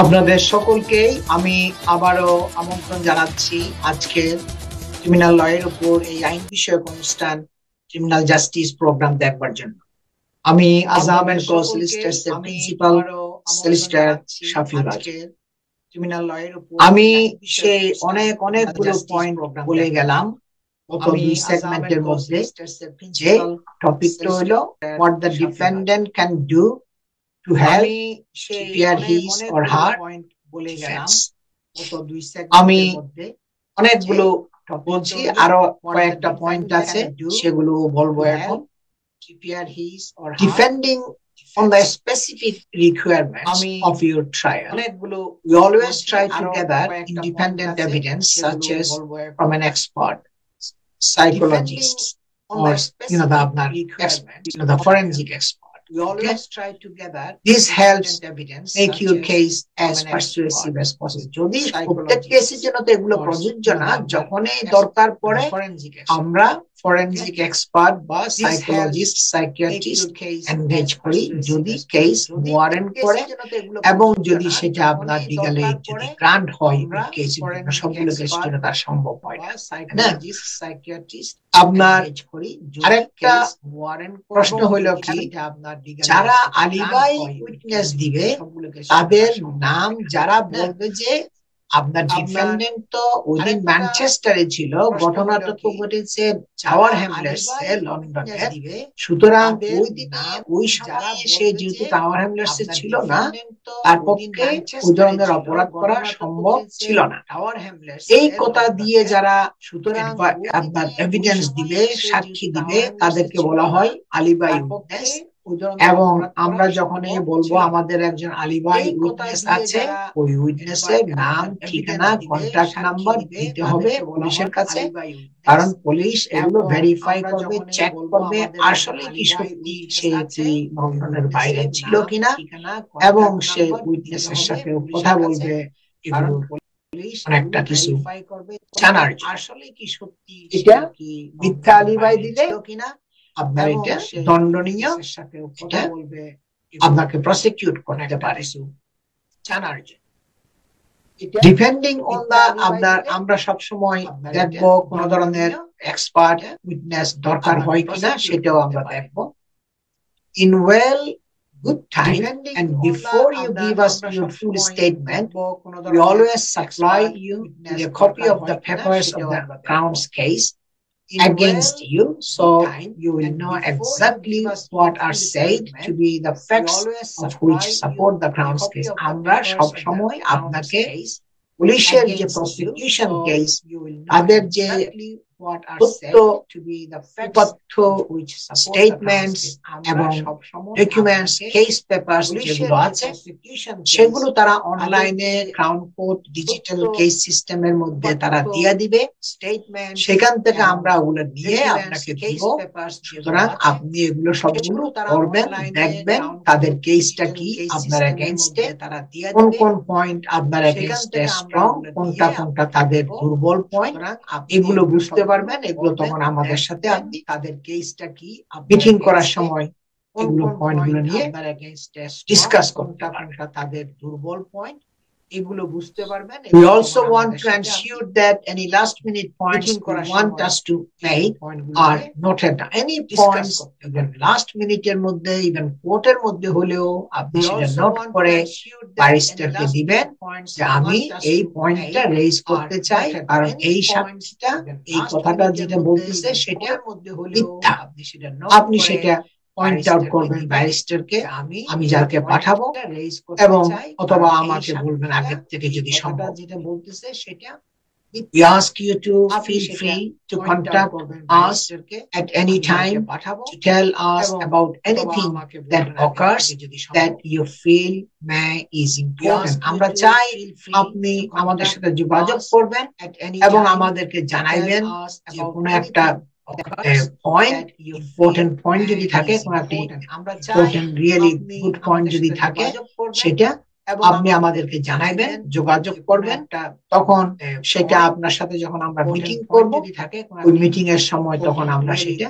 আপনাদের সকলকেই আমি আবারও আমন্ত্রণ জানাচ্ছি আজকের ক্রিমিনাল লয়ের উপর এই আইন বিষয়ক অনুষ্ঠান ক্রিমিনাল জাস্টিস প্রোগ্রাম দেখবার জন্য। আমি আজহাব এন্ড কো সলিসিটরস এর প্রিন্সিপাল সলিসিটর শাফিউল আজম। ক্রিমিনাল লয়ের উপর আমি সেই অনেকগুলো পয়েন্ট বলে গেলাম গত দুই সেগমেন্টের মধ্যে, যে টপিকটা হলো what the defendant can do to help prepare his or her defense. আমি অনেকগুলো বলছি, আরো কয়েকটা পয়েন্ট আছে সেগুলো বলবো এখন। Depending on the specific requirements of your trial, we always try to gather independent evidence such as from an expert, psychologist, or the forensic expert. We always try to gather this helps make your case as persuasive as possible. যদি প্রত্যেক কেসের জন্য তো এগুলো প্রযোজ্য না, যখনই দরকার পড়ে আমরা ফরেনজিক এক্সপার্ট বা সাইকোলজিস্ট, সাইকিয়াট্রিস্ট এনগেজ করি যদি কেস ওয়ারেন্ট করে এবং যদি সেটা আপনার লিগ্যালি যদি গ্রান্ট হয় কেসের জন্য, সবগুলো কেসের জন্য তার সম্ভব হয় না। আপনার আরেকটা প্রশ্ন হলো কি, যারা আলিবাই উইটনেস দিবে তাদের নাম যারা বলবে যে আপনার ডিফেন্ডেন্ট তো ওই দিন ম্যানচেস্টারে ছিল, ঘটনাটা তো ঘটেছে টাওয়ার হ্যামলেটসে লন্ডনে, সুতরাং ওই দিনে ওই সময় সে যেহেতু টাওয়ার হ্যামলেটসে ছিল না, তার পক্ষে ওই ধরনের অপরাধ করা সম্ভব ছিল না। এই কথা দিয়ে যারা সুতরাং আপনার এভিডেন্স দিবে, সাক্ষী দিবে, তাদেরকে বলা হয় আলিবাই উইটনেস। এবং আমরা যখনই বলবো আমাদের একজন আলিবাই উইটনেস আছে, ওই উইটনেসের নাম, ঠিকানা, কন্ট্যাক্ট নাম্বার দিতে হবে পুলিশের কাছে, কারণ পুলিশ এগুলো ভেরিফাই করবে, চেক করবে আসলে কি সত্যি সে লন্ডনের বাইরে ছিল কিনা, এবং সে উইটনেসের সাথে কথা বলবে এগুলো অনেকটা কিছু জানার আসলে কি সত্যি এটা মিথ্যা আলিবাই দিলে কিনা আপনার এটা দণ্ডনীয়, এটা আপনাকে প্রসিকিউট করতে পারে জানার জন্য। ডিপেন্ডিং অন দা আপনার আমরা সবসময় দেখবো কোন ধরনের এক্সপার্ট উইটনেস দরকার হয় কিনা, সেটাও আমরা দেখবো। In well good time and before you give us your full statement, we always supply you with a copy of the papers of the Crown's case against you, so you will know exactly what are said to be the facts of which support the Crown's case. আমরা সব সময় আপনাকে পুলিশের যে prosecution case, তাদের যে তথ্য, statements এবং ডকুমেন্টস, কেস পেপারস যেগুলো আছে সেগুলো তারা অনলাইনে ক্রাউন কোর্ট ডিজিটাল কেস সিস্টেমের মধ্যে তারা দিয়ে দিবে, সেখান থেকে আমরা ওগুলো নিয়ে আপনাকে দিব। সুতরাং আপনি এগুলো সবগুলো করবেন, দেখবেন তাদের কেসটা কি, আপনার এগেইনস্টে কোন কোন পয়েন্ট আপনার এগেইনস্টে স্ট্রং, কোনটা তাদের দুর্বল পয়েন্ট, এগুলো বুঝতে পারবেন। এগুলো তখন আমাদের সাথে আপনি তাদের কেসটা কি মিটিং করার সময় এগুলো পয়েন্টগুলো নিয়ে ডিসকাস করতে পারবেন, তাদের দুর্বল পয়েন্ট এগুলো বুঝতে পারবেন। We also want to ensure that any last minute points you want us to make are noted down. Any points even last minute এর মধ্যে, even কোর্টের মধ্যে হলেও আপনি সেটা নোট করে ব্যারিস্টারকে দিবেন যে আমি এই পয়েন্টটা রেজ করতে চাই, কারণ এই সাক্ষীটা এই কথাটা যেটা বলতেছে সেটা মিথ্যা। আপনি সেটা পয়েন্ট আউট করবেন ব্যারিস্টারকে, আমি যাকে পাঠাবো, এবং অথবা আমাকে বলবেন আগে থেকে যদি সম্ভব। যেটা বলতেছে সেটা we ask you to feel free to contact us at any time to tell us about anything that occurs that you feel may is important. আমরা চাই আপনি আমাদের সাথে যোগাযোগ করবেন এবং আমাদেরকে জানাইবেন যে কোনো একটা পয়েন্ট, ইম্পর্টেন্ট পয়েন্ট যদি থাকে, কোন একটা ইম্পর্টেন্ট রিয়েলি গুড পয়েন্ট যদি থাকে, সেটা আপনি আমাদেরকে জানাইবেন, যোগাযোগ করবেন। তখন সেটা আপনার সাথে যখন আমরা মিটিং করব, ওই মিটিং এর সময় তখন আমরা সেটা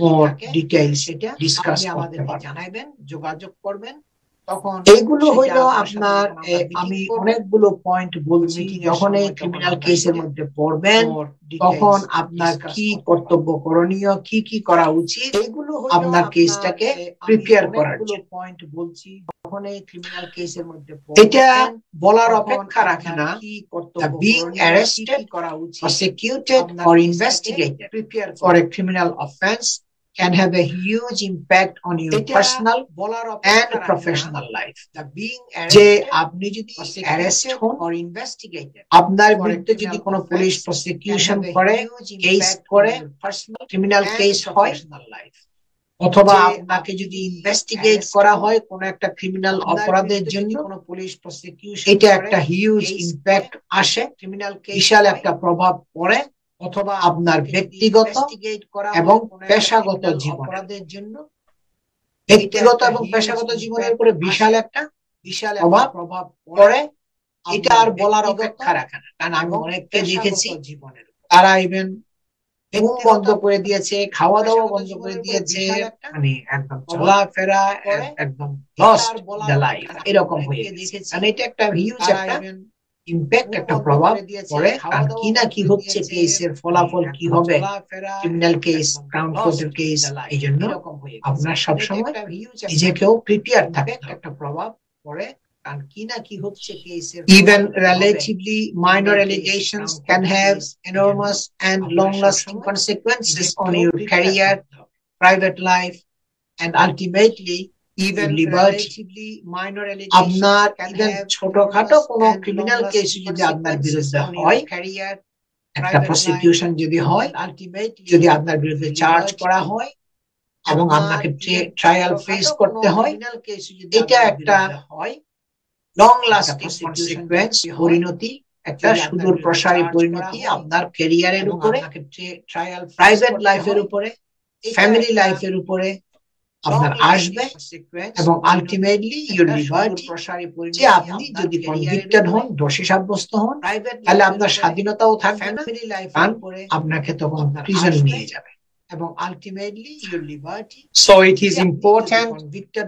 মোর ডিটেইলস সেটা ডিসকাস করতে পারব। জানাইবেন, যোগাযোগ করবেন। এইগুলো হইল আপনার আমি অনেকগুলো পয়েন্ট বলছি। যখন এই ক্রিমিনাল কেসের মধ্যে পড়বেন তখন আপনার কি কর্তব্য করণীয়, কি কি করা উচিত, এইগুলো আপনার কেসটাকে প্রিপেয়ার করার পয়েন্ট বলছি। যখন এই ক্রিমিনাল কেসের মধ্যে এটা বলার অপেক্ষা রাখে না being arrested, prosecuted or investigated for a criminal offense can have a huge impact on your personal and professional life. যে আপনি যদি অ্যারেস্ট হন, আপনার বিরুদ্ধে যদি কোনো পুলিশ প্রসিকিউশন করে, কেস করে, ক্রিমিনাল কেস হয়, অথবা আপনাকে যদি ইনভেস্টিগেট করা হয় কোন একটা ক্রিমিনাল অপরাধের জন্য, কোনো পুলিশ প্রসিকিউশন, এটা একটা হিউজ ইমপ্যাক্ট আসে, ক্রিমিনাল বিশাল একটা প্রভাব পড়ে, অথবা আপনার ব্যক্তিগত এবং পেশাগত জীবনের জন্য, ব্যক্তিগত এবং পেশাগত জীবনের উপরে বিশাল একটা প্রভাব পড়ে। এটা আর বলার অপেক্ষা রাখে না, কারণ আমি অনেককে দেখেছি তারা ইভেন ঘুম বন্ধ করে দিয়েছে, খাওয়া দাওয়া বন্ধ করে দিয়েছে, মানে একদম চলাফেরা একদম লস্ট দ্য লাইফ এরকম হয়ে গেছে। কারণ এটা একটা হিউজ একটা ইমপ্যাক্ট, একটা প্রভাব পড়ে। কারণ কি না কি হচ্ছে, কেসের ফলাফল কি হবে, ক্রিমিনাল কেস, ক্রাউন কোর্টের কেস। এই জন্য আপনার সবসময় নিজেকেও প্রিপেয়ার থাকতে হবে। একটা প্রভাব পড়ে, কারণ কি না কি হচ্ছে কেসের। Even relatively minor allegations can have enormous and long-lasting consequences on your career, private life, and ultimately even liberty. আপনার ইভেন ছোটখাটো কোনো ক্রিমিনাল কেস যদি আপনার বিরুদ্ধে হয়, একটা প্রসিকিউশন যদি হয়, যদি আপনার বিরুদ্ধে চার্জ করা হয় এবং আপনাকে ট্রায়াল ফেস করতে হয়, এটা একটা লং লাস্টিং কনসিকুয়েন্স, পরিণতি, একটা সুদূর প্রসারী পরিণতি আপনার ক্যারিয়ারের উপরে, প্রাইভেট লাইফের উপরে, ফ্যামিলি লাইফের উপরে আপনার আসবে। এবং আলটিমেটলি ইউর লিবার্টি, যে আপনি যদি কনভিক্টেড হন, দোষী সাব্যস্ত হন, তাহলে আপনার স্বাধীনতাও থাকবে না, কারণ আপনাকে তখন প্রিজন নিয়ে যাবে। এবং ultimately your liberty. So it is important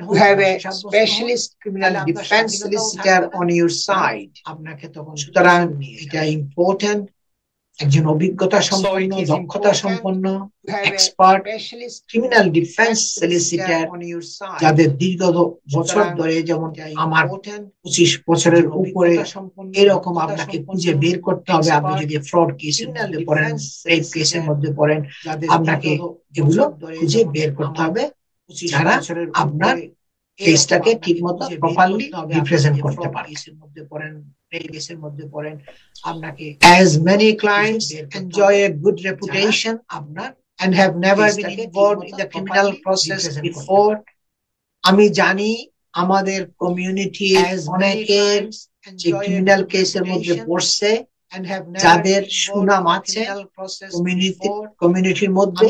to have a specialist criminal defence solicitor on your side. আপনাকে তখন, সুতরাং এটা ইম্পর্টেন্ট একজন অভিজ্ঞতা সম্পন্ন, দক্ষতা সম্পন্ন এক্সপার্ট ক্রিমিনাল ডিফেন্স সলিসিটর, যাদের দীর্ঘ বছর ধরে, যেমন আমার 25 বছরের উপরে, এরকম আপনাকে খুঁজে বের করতে হবে। আপনি যদি ফ্রড কেসের মধ্যে পড়েন, রেপ কেসের মধ্যে পড়েন, আপনাকে এগুলো খুঁজে বের করতে হবে যারা আপনার কেসটাকে ঠিকমতো প্রপারলি রিপ্রেজেন্ট করতে পারে। As many clients enjoy a good reputation and have never been involved in the criminal process before, আমি জানি আমাদের কমিউনিটি অনেকের যে ক্রিমিনাল কেসের মধ্যে পড়ছে, যাদের সুনাম আছে কমিউনিটির মধ্যে,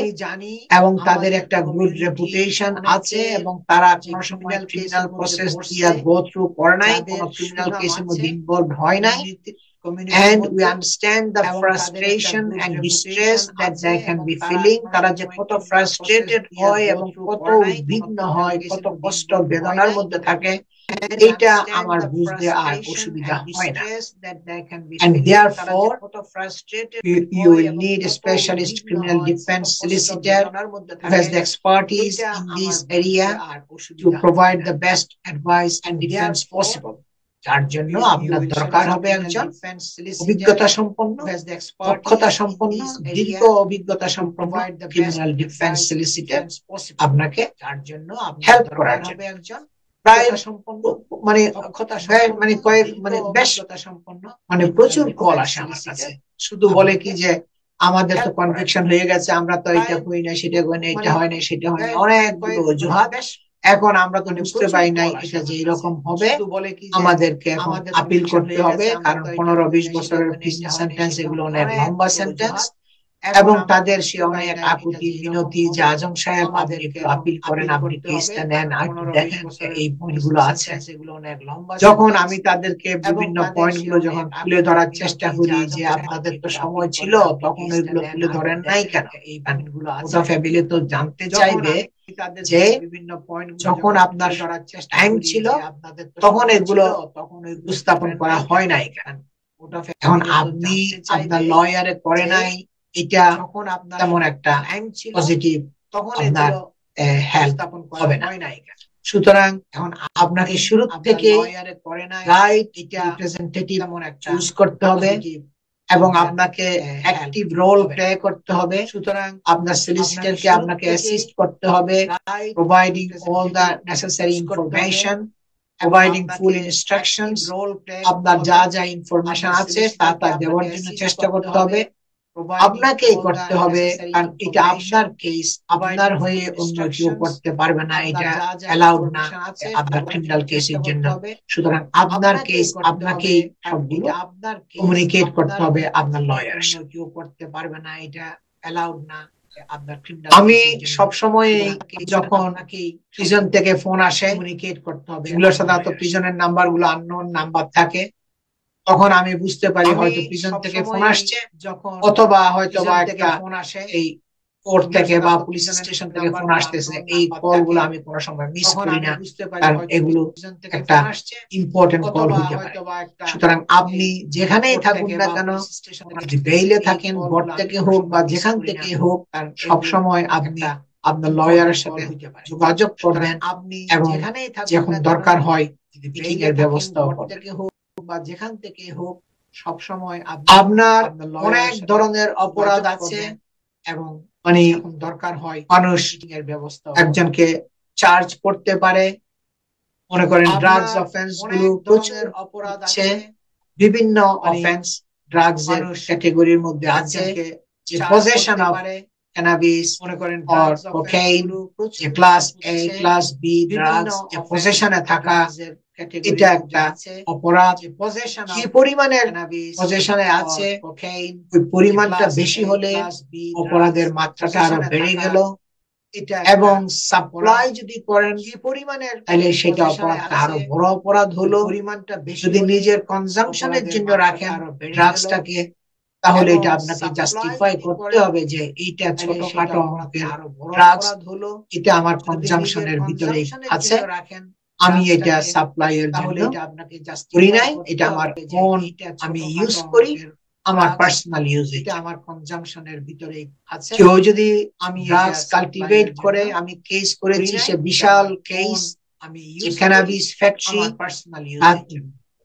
এবং তাদের একটা গুড রেপুটেশন আছে, এবং তারা কোনো সময় ক্রিমিনাল প্রসেস দিয়ে গো থ্রু করে নাই, কোনো ক্রিমিনাল কেসের মধ্যে ইনভলভ হয় নাই। And we understand the frustration and distress that they can be feeling. তারা যে কত ফ্রাস্ট্রেটেড হয় এবং কত উদ্বিগ্ন হয়, কত কষ্ট বেদনার মধ্যে থাকে, এটা আমার বুঝতে আর অসুবিধা হয় না। And therefore you will need a specialist criminal defense solicitor who has the expertise in this area to provide the best advice and defense possible. যার জন্য আপনার দরকার হবে একজন অভিজ্ঞতা সম্পন্ন, দক্ষতা সম্পন্ন, দীর্ঘ অভিজ্ঞতা সম্পন্ন ক্রিমিনাল ডিফেন্স সলিসিটর আপনাকে হেল্প করার জন্য। প্রায় মানে প্রচুর কল আসে আমার কাছে, শুধু বলে কি যে আমাদের তো কনভিকশন হয়ে গেছে, আমরা তো এটা করি না, সেটা করি না, এটা হয় না, সেটা হয় না, অনেকগুলো অজুহাত। এখন আমরা তো বুঝতে পারি নাই এটা যে এরকম হবে, আমাদেরকে এখন আপিল করতে হবে, কারণ 15-20 বছরের প্রিজন সেন্টেন্স, এগুলো অনেক লম্বা সেন্টেন্স, এবং তাদের সে অনেক আকুতি মিনতি যে আজম সাহেব আপনি একটু আপিল করেন, আপনি কেসটা নেন, আর একটু দেখেন এই পয়েন্টগুলো আছে। যখন আমি তাদেরকে বিভিন্ন পয়েন্টগুলো যখন তুলে ধরার চেষ্টা করি যে আপনাদের তো সময় ছিল, তখন ওইগুলো তুলে ধরেন নাই কেন, এই পয়েন্টগুলো আছে, ফ্যামিলি তো জানতে চাইবে যে যখন আপনার টাইম ছিল তখন এগুলো উপস্থাপন করা হয় নাই কেন। এখন আপনি আপনার লয়ারে করে নাই, এটা তেমন একটা পজিটিভ আপনার হেল্প হবে না। সুতরাং এখন আপনাকে শুরু থেকে রাইট রিপ্রেজেন্টেটিভ চুজ করতে হবে এবং আপনাকে অ্যাক্টিভ রোল প্লে করতে হবে। সুতরাং আপনার সলিসিটরকে আপনাকে অ্যাসিস্ট করতে হবে, providing all the necessary information, providing full instructions. আপনার যা যা ইনফরমেশন আছে তা দেওয়ার জন্য চেষ্টা করতে হবে। আপনাকেই করতে হবে, কারণ এটা আপনার কেস, আপনার হয়ে অন্য কেউ করতে পারবে না, এটা অ্যালাউড না আপনার ক্রিমিনাল কেসের জন্য। সুতরাং আপনার কেস আপনাকেই সবগুলো কমিউনিকেট করতে হবে আপনার লয়ারের সাথে, কেউ করতে পারবে না, এটা অ্যালাউড না। আমি সবসময় যখন প্রিজন থেকে ফোন আসে, কমিউনিকেট করতে হবে এগুলোর সাথে, তো প্রিজনের নাম্বার গুলো আননোন নাম্বার থাকে, তখন আমি বুঝতে পারি হয়তো প্রিজন থেকে ফোন আসছে, অথবা হয়তো বা একটা ফোন আসে এই কোর্ট থেকে বা পুলিশ স্টেশন থেকে ফোন আসতেছে। এই কল গুলো আমি কোনো সময় মিস করি না, কারণ এগুলো একটা ইম্পর্টেন্ট কল হতে পারে। সুতরাং আপনি যেখানেই থাকুন না কেন, যদি বেইলে থাকেন, কোর্ট থেকে হোক বা যেখান থেকে হোক, সব সময় আপনি আপনার লয়ারের সাথে যোগাযোগ করবেন এবং যখন দরকার হয় মিটিং এর ব্যবস্থা করবেন বা যেখান থেকে হোক। সব সময় আপনার অনেক ধরনের অপরাধ আছে এবং মানে দরকার হয় মানুষ একজনকে চার্জ করতে পারে। মনে করেন ড্রাগস অফেন্স গুলো প্রচুর অপরাধ আছে, বিভিন্ন অফেন্স ড্রাগস এর ক্যাটাগরির মধ্যে আছে, যে পজেশন অফ ক্যানাবিস, মনে করেন ড্রাগস কোকেইন, যে ক্লাস এ ক্লাস বি ড্রাগস যে পজেশনে থাকা, এটা একটা অপরাধ। কি পরিমাণের পজেশনে আছে, ওই পরিমাণটা বেশি হলে অপরাধের মাত্রাটা আরো বেড়ে গেল, এবং সাপ্লাই যদি করেন কি পরিমাণের, তাহলে সেটা অপরাধটা আরো বড় অপরাধ হলো। পরিমাণটা বেশি যদি নিজের কনজাম্পশনের জন্য রাখেন ড্রাগসটাকে, তাহলে এটা আপনাকে জাস্টিফাই করতে হবে যে এইটা ছোটখাটো অঙ্কের ড্রাগস হলো, এটা আমার কনজাম্পশনের ভিতরে আছে, আমি এটা সাপ্লাই এর জন্য করি নাই, এটা আমার ফোন আমি ইউজ করি আমার পার্সোনাল ইউজ, এটা আমার কনজাম্পশনের ভিতরে আছে। কেউ যদি আমি ড্রাগস কাল্টিভেট করে, আমি কেস করেছি, সে বিশাল কেস, আমি ক্যানাবিস ফ্যাক্টরি পার্সোনাল ইউজ,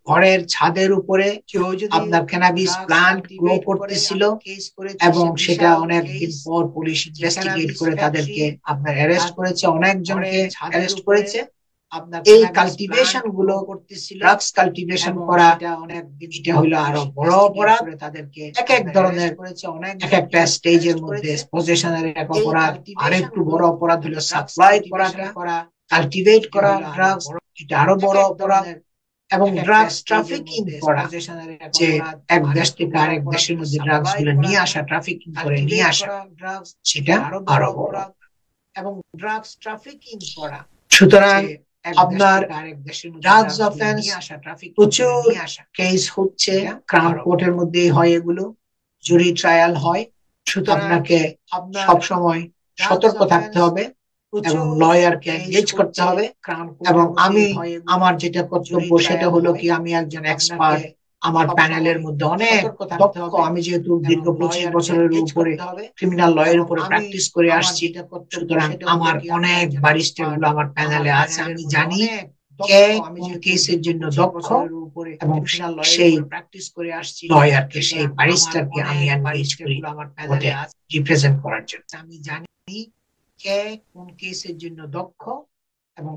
ঘরের ছাদের উপরে আপনার ক্যানাবিস প্লান্ট গ্রো করতেছিল, এবং সেটা অনেক দিন পর পুলিশ ইনভেস্টিগেট করে তাদেরকে আপনার অ্যারেস্ট করেছে, অনেকজনকে অ্যারেস্ট করেছে। এই কাল্টিভেশন গুলো করতেছিল, ড্রাগস কাল্টিভেশন করা, এটা হলো আরো বড় অপরাধ। তাদেরকে এক এক ধরনের এক একটা স্টেজের মধ্যে পজেশনের এক অপরাধ, আরেকটু বড় অপরাধ হলো সাপ্লাই করা, কাল্টিভেট করা ড্রাগস, এটা আরো বড় অপরাধ। এবং ড্রাগস ট্রাফিকিং করা, যে এক দেশ থেকে আরেক দেশের মধ্যে ড্রাগস গুলো নিয়ে আসা, ট্রাফিকিং করে নিয়ে আসা, সেটা আরো বড়। এবং ড্রাগস ট্রাফিকিং করা, সুতরাং আপনার ড্রাগস অফেন্স প্রচুর কেস হচ্ছে, ক্রাউন কোর্টের মধ্যে হয়, এগুলো জুরি ট্রায়াল হয়। সুতরাং আপনাকে সব সময় সতর্ক থাকতে হবে এবং লয়ারকে এনগেজ করতে হবে। এবং আমি আমার যেটা কর্তব্য সেটা হলো কি, আমি একজন এক্সপার্ট, আমার প্যানেলের মধ্যে অনেক দক্ষ, আমি যেহেতু দীর্ঘ 25 বছরের উপরে ক্রিমিনাল লয়ের উপরে প্র্যাকটিস করে আসছি, সুতরাং আমার অনেক ব্যারিস্টার গুলো আমার প্যানেলে আছে, আমি জানি কে কোন কেসের জন্য দক্ষ, এবং সেই প্র্যাকটিস করে আসছি লয়ারকে, সেই ব্যারিস্টারকে আমি এনগেজ করি কোর্টে রিপ্রেজেন্ট করার জন্য। আমি জানি কে কোন কেসের জন্য দক্ষ, এবং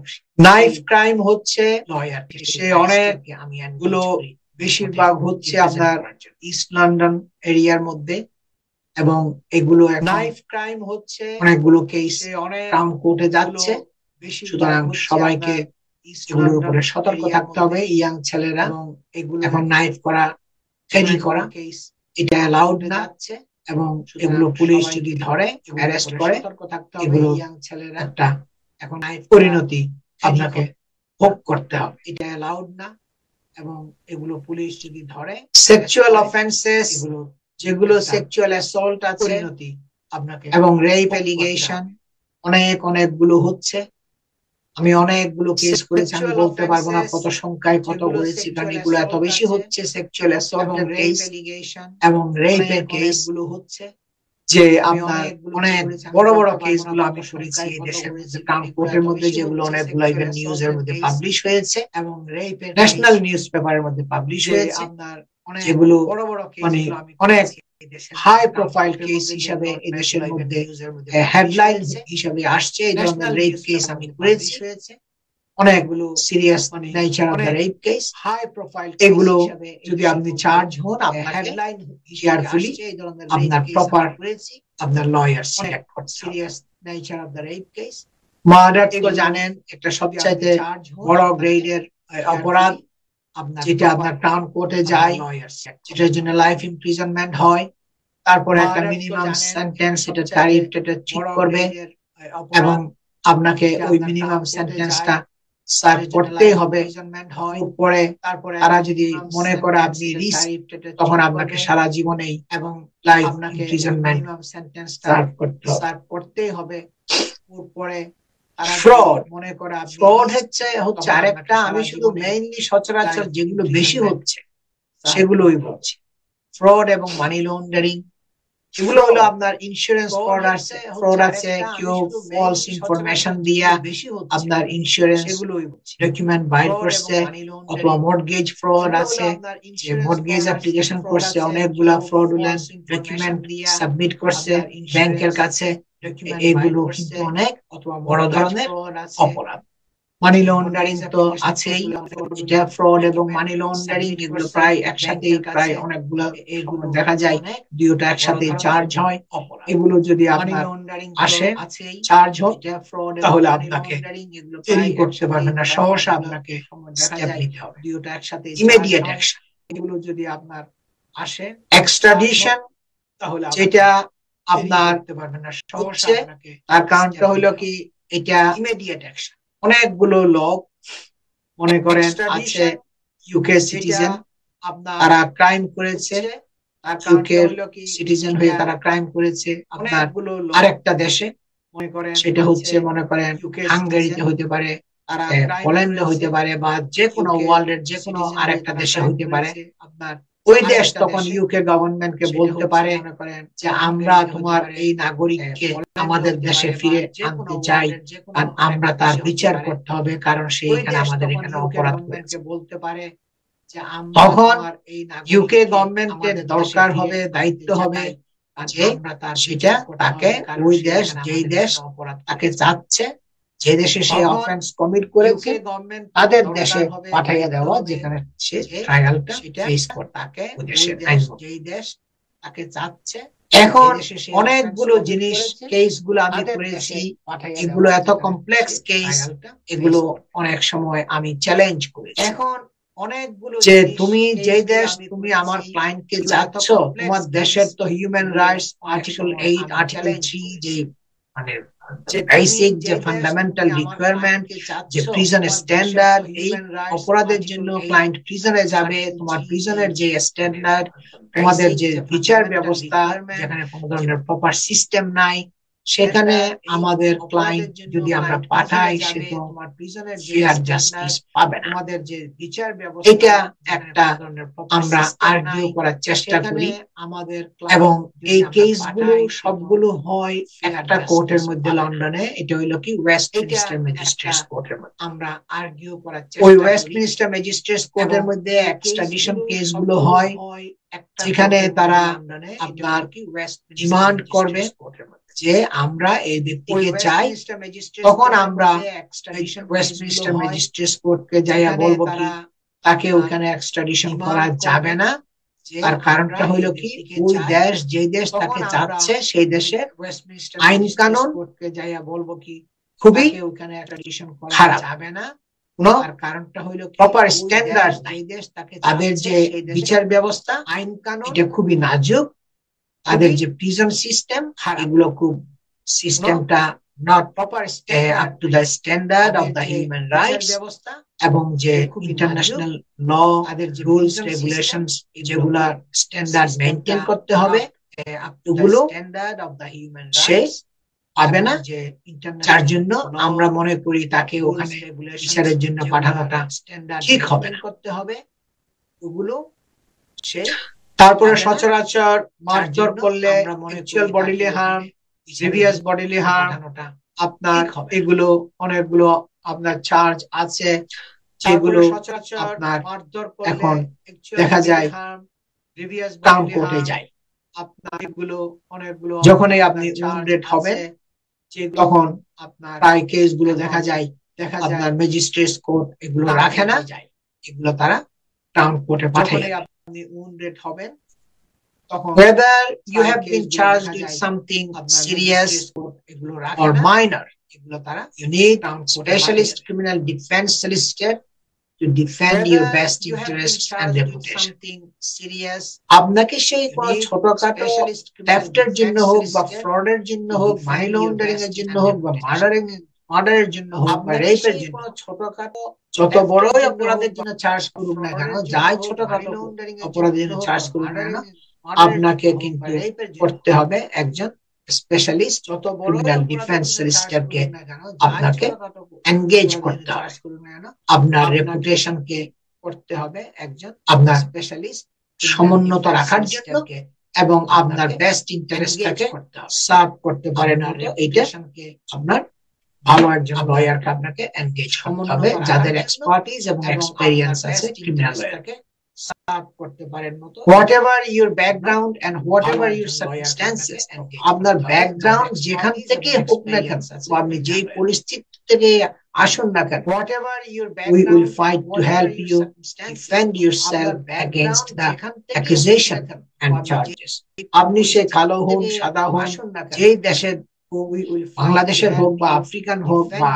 নাইফ ক্রাইম হচ্ছে লয়ার, সে অনেক গুলো বেশিরভাগ হচ্ছে আপনার ইস্ট লন্ডন এরিয়ার মধ্যে, এবং এগুলো নাইফ ক্রাইম হচ্ছে অনেকগুলো কেস ক্রাউন কোর্টে যাচ্ছে। সুতরাং সবাইকে এগুলোর উপরে সতর্ক থাকতে হবে। ইয়াং ছেলেরা এখন নাইফ করা, ক্যারি করা, এটা অ্যালাউড না, এবং এগুলো পুলিশ যদি ধরে অ্যারেস্ট করে, এগুলো একটা এখন পরিণতি আপনাকে ভোগ করতে হবে, এটা অ্যালাউড না। এবং এগুলো পুলিশ যদি ধরে, সেক্সুয়াল অফেন্সেস যেগুলো সেক্সুয়াল অ্যাসল্ট আছে আপনাকে, এবং রেপ এলিগেশন, অনেকগুলো হচ্ছে। আমি অনেকগুলো কেস করেছি, আমি বলতে পারবো না কত সংখ্যায় কত করেছি, কারণ এগুলো এত বেশি হচ্ছে। সেক্সুয়াল অ্যাসল্টের কেস এবং রেপের কেস গুলো হচ্ছে, যে আপনার অনেক বড় বড় কেস গুলো আমি করেছি এই দেশের মধ্যে, ক্রাউন কোর্টের মধ্যে, যেগুলো অনেকগুলো ইভেন নিউজের মধ্যে পাবলিশ হয়েছে এবং ন্যাশনাল নিউজ পেপারের মধ্যে পাবলিশ হয়েছে, যেগুলো মানে অনেক হাই প্রোফাইল কেস হিসাবে এই দেশের মধ্যে হেডলাইন হিসাবে আসছে। এই ধরনের রেপ কেস আমি করেছি, অনেকগুলো serious nature of the rape case, high profile. এগুলো যদি আপনি চার্জ হন, আপনাকে হেডলাইন কেয়ারফুলি আপনার প্রপার আপনার লয়ার সিলেক্ট করতে হবে। Serious nature of the rape case, murder তো জানেন একটা সবচাইতে বড় গ্রেডের অপরাধ, যেটা আপনার ক্রাউন কোর্টে যায়, যেটার জন্য লাইফ ইমপ্রিজনমেন্ট হয়, তারপরে একটা মিনিমাম সেন্টেন্স, এটা তারিফ এটা ঠিক করবে এবং আপনাকে ওই মিনিমাম সেন্টেন্সটা সার্ভ করতেই হবে। পরে তারা যদি মনে করে আপনি রিস্ক, তখন আপনাকে সারা জীবনেই এবং লাইফ ইমপ্রিজনমেন্ট সার্ভ করতেই হবে। পরে ফ্রড মনে করে, ফ্রড হচ্ছে আরেকটা। আমি শুধু মেইনলি সচরাচর যেগুলো বেশি হচ্ছে সেগুলোই বলছি, ফ্রড এবং মানি লন্ডারিং। এগুলো হলো আপনার ইন্স্যুরেন্স ফ্রড আছে, কেউ ফলস ইনফরমেশন দিয়া আপনার ইন্স্যুরেন্স ডকুমেন্ট বাইর করছে, অথবা মর্টগেজ ফ্রড আছে, যে মর্টগেজ অ্যাপ্লিকেশন করছে, অনেকগুলা ফ্রডুলেন্ট ডকুমেন্ট সাবমিট করছে ব্যাংকের কাছে। এগুলো কিন্তু অনেক বড় ধরনের অপরাধ। মানি লন্ডারিং তো আছেই, এটা ফ্রড এবং মানি লন্ডারিং এগুলো প্রায় একসাথে, প্রায় অনেকগুলো দেখা যায় দুইটা একসাথে চার্জ হয়। এগুলো যদি আপনার আসে চার্জ হয়, তাহলে আপনাকে দেরি করতে পারবেন না, সহসা আপনাকে স্টেপ নিতে হবে, দুইটা একসাথে ইমিডিয়েট অ্যাকশন। এগুলো যদি আপনার আসে এক্সট্রাডিশন, তাহলে যেটা আপনার হচ্ছে, তার কারণটা হলো কি, এটা ইমিডিয়েট অ্যাকশন। অনেকগুলো লোক মনে করেন আছে ইউকে সিটিজেন, তারা ক্রাইম করেছে, ইউকে সিটিজেন হয়ে তারা ক্রাইম করেছে আপনার আরেকটা দেশে, মনে করেন সেটা হচ্ছে মনে করেন হাঙ্গেরিতে হতে পারে, পোল্যান্ডে হতে পারে, বা যে কোনো ওয়ার্ল্ডের যে কোনো আরেকটা দেশে হতে পারে। আপনার ওই দেশ তখন ইউকে গভর্নমেন্টকে বলতে পারে যে আমরা তোমার এই নাগরিককে আমাদের দেশে ফিরে আনতে চাই, আর আমরা তার বিচার করতে হবে, কারণ সে এখানে আমাদের এখানে অপরাধ করেছে। বলতে পারে যে তখন ইউকে গভর্নমেন্টের দরকার হবে, দায়িত্ব হবে যে সেটা তাকে ওই দেশ, যেই দেশ তাকে চাচ্ছে, যে দেশে সে অফেন্স কমিট করেছে, তাদের দেশে পাঠিয়ে দেওয়া, যেখানে সে ট্রায়ালটা ফেস করতে থাকে, ওই দেশের আইন যেই দেশ তাকে চাচ্ছে। এখন অনেকগুলো জিনিস কেস গুলো আমি করেছি, এগুলো এত কমপ্লেক্স কেস, এগুলো অনেক সময় আমি চ্যালেঞ্জ করেছি। এখন অনেকগুলো যে তুমি যেই দেশ তুমি আমার ক্লায়েন্টকে চাচ্ছ, তোমার দেশের তো হিউম্যান রাইটস আর্টিকেল 8 আর্টিকেল 3 যে মানে বেসিক যে ফান্ডামেন্টাল রিকোয়ারমেন্ট, যে প্রিজন স্ট্যান্ডার্ড, এই অপরাধের জন্য ক্লায়েন্ট প্রিজনে যাবে, তোমার প্রিজনের যে স্ট্যান্ডার্ড, তোমাদের যে বিচার ব্যবস্থা যেখানে কোনো ধরনের প্রপার সিস্টেম নাই, সেখানে আমাদের ক্লায়েন্ট যদি আমরা পাঠাই, সে তো ফেয়ার জাস্টিস পাবে না। আমাদের যে বিচার ব্যবস্থা, এটা একটা আমরা আর্গুই করার চেষ্টা করি আমাদের, এবং এই কেসগুলো সবগুলো হয় একটা কোর্টের মধ্যে লন্ডনে, এটা হইলো কি ওয়েস্টমিনিস্টার ম্যাজিস্ট্রেটস কোর্টের মধ্যে। আমরা আর্গুই করার চেষ্টা করি ওই ওয়েস্টমিনিস্টার ম্যাজিস্ট্রেটস কোর্টের মধ্যে এক্সট্রাডিশন কেসগুলো হয়, যেখানে তারা আপনার ডিমান্ড করবে যে আমরা এই ব্যক্তিকে চাই, তখন আমরা ওয়েস্টমিনিস্টার ম্যাজিস্ট্রেটস কোর্টকে যাইয়া বলবো কি তাকে ওখানে এক্সট্রাডিশন করা যাবে না। তার কারণটা হইলো কি, ওই দেশ, যে দেশ তাকে চাচ্ছে, সেই দেশের আইন কানুন যাইয়া বলবো কি খুবই খারাপ, যাবে না। কারণটা হইলো প্রপার স্ট্যান্ডার্ড নাই, তাদের যে বিচার ব্যবস্থা আইন কানুন এটা খুবই নাজুক, তাদের যে প্রিজন সিস্টেম এগুলো খুব সিস্টেমটা not proper up to the standard of the human rights, এবং যে ইন্টারন্যাশনাল ল, তাদের যে রুলস রেগুলেশনস যেগুলা স্ট্যান্ডার্ড মেইনটেইন করতে হবে, এগুলো standard of the human rights পাবে না, যার জন্য আমরা মনে করি তাকে ওখানে বিচারের জন্য পাঠানোটা ঠিক হবে না। করতে হবে ওগুলো সে। তারপরে সচরাচর মারধর করলে actual bodily harm, grievous bodily harm, আপনার এগুলো অনেকগুলো আপনার চার্জ আছে যেগুলো আপনার এখন দেখা যায় টাউন কোর্টে যায়। আপনার এগুলো অনেকগুলো যখনই আপনি উইন্ডেড হবেন তখন আপনার প্রায় কেসগুলো দেখা যায় আপনার ম্যাজিস্ট্রেট কোর্ট এগুলো রাখে না, এগুলো তারা টাউন কোর্টে পাঠায়। আপনি উইন্ডেড হবেন তখন whether you have been charged with something serious or minor, এগুলো তারা you need specialist criminal defense solicitor to defend your best interests and reputation. আপনাকে সেই কোন ছোটখাটো থেফটের জন্য হোক বা ফ্রডের জন্য হোক, মানি লন্ডারিং এর জন্য হোক বা মার্ডারের জন্য হোক বা রেপের জন্য, ছোটখাটো যত বড়ই অপরাধের জন্য চার্জ করুক না কেন, যাই ছোটখাটো অপরাধের জন্য চার্জ করুক না কেন, আপনাকে কিন্তু করতে হবে একজন স্পেশালিস্ট ক্রিমিনাল ডিফেন্স সলিসিটরকে আপনাকে এনগেজ করতে হবে। আপনার রেপুটেশনকে করতে হবে একজন আপনার স্পেশালিস্ট সমুন্নত রাখার জন্য এবং আপনার বেস্ট ইন্টারেস্টটাকে সার্ভ করতে পারেন মতো এইটা আপনার ভালো একজন লয়ারকে আপনাকে এনগেজ করতে হবে, যাদের এক্সপার্টিজ এবং এক্সপেরিয়েন্স আছে ক্রিমিনাল লয়ারকে সার্ভ করতে পারেন মতো। Whatever your background and whatever your circumstances, আপনার ব্যাকগ্রাউন্ড যেখান থেকে হোক না কেন, আপনি যেই পরিস্থিতি থেকে আসুন না কেন, whatever your background, we will fight to help you defend yourself against the accusation and charges. আপনি সে কালো হোক সাদা হোক, যেই দেশের বাংলাদেশের হোক বা আফ্রিকান হোক বা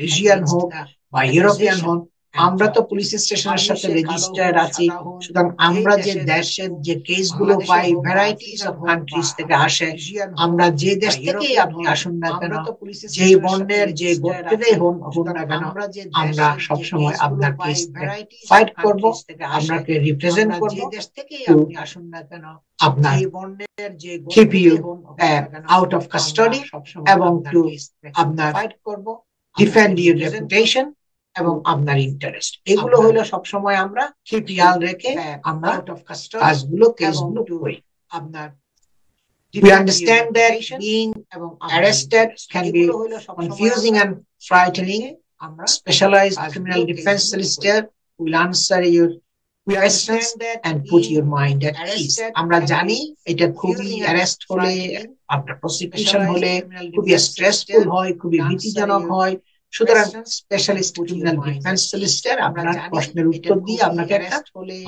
এশিয়ান হোক বা ইউরোপিয়ান হোক, আমরা তো পুলিশ স্টেশনের সাথে রেজিস্টার্ড আছি। সুতরাং আমরা যে দেশের যে কেসগুলো পাই ভ্যারাইটিস অফ কান্ট্রিজ থেকে আসে, আমরা যে দেশ থেকেই আপনি আসুন না কেন, যেই বর্ণের যে গোত্রেরই হন না কেন, আমরা সবসময় আপনার কেস ফাইট করব, আপনাকে রিপ্রেজেন্ট করব, দেশ থেকেই আপনি আসুন না কেন, আপনার keep you out of custody এবং to আপনার ফাইট করব, ডিফেন্ড ইউর রেপুটেশন এবং আপনার ইন্টারেস্ট। এগুলো হলো সবসময় আমরা খেয়াল রেখে আমরা কাজগুলো কেসগুলো করি। আপনার we understand that being arrested can be confusing and frightening. আমরা specialized criminal defense solicitor will answer your questions and put your mind at ease. আমরা জানি এটা খুবই অ্যারেস্ট হলে, আপনার প্রসিকিউশন হলে খুবই স্ট্রেসফুল হয়, খুবই ভীতিজনক হয়। সুতরাং স্পেশালিস্ট ক্রিমিনাল ডিফেন্স সলিসিটর আপনার প্রশ্নের উত্তর দিয়ে আপনাকে একটা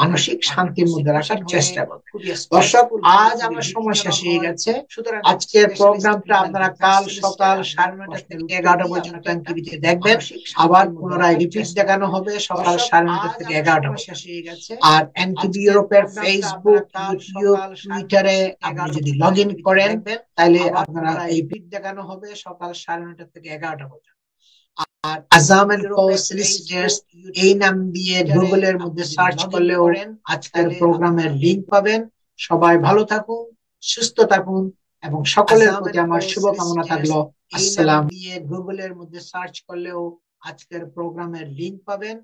মানসিক শান্তির মধ্যে রাখার চেষ্টা করবে। দর্শক, আজ আমার সময় শেষ হয়ে গেছে। সুতরাং আজকের প্রোগ্রামটা আপনারা কাল সকাল 9:30 থেকে 11টা পর্যন্ত এনটিভিতে দেখবেন। আবার পুনরায় রিপিট দেখানো হবে সকাল 9:30 থেকে 11টা পর্যন্ত। আর এনটিভি ইউরোপের ফেসবুক, ইউটিউব, টুইটারে আপনি যদি লগ ইন করেন তাহলে আপনারা এই রিপিট দেখানো হবে সকাল 9:30 থেকে 11টা পর্যন্ত। আর আজাম এন্ড কো সলিসিটরস এই নাম দিয়ে গুগলের মধ্যে সার্চ করলেও আজকের প্রোগ্রামের লিংক পাবেন। সবাই ভালো থাকুন, সুস্থ থাকুন এবং সকলের প্রতি আমার শুভকামনা থাকলো। আসসালাম। দিয়ে গুগলের মধ্যে সার্চ করলেও আজকের প্রোগ্রামের লিংক পাবেন।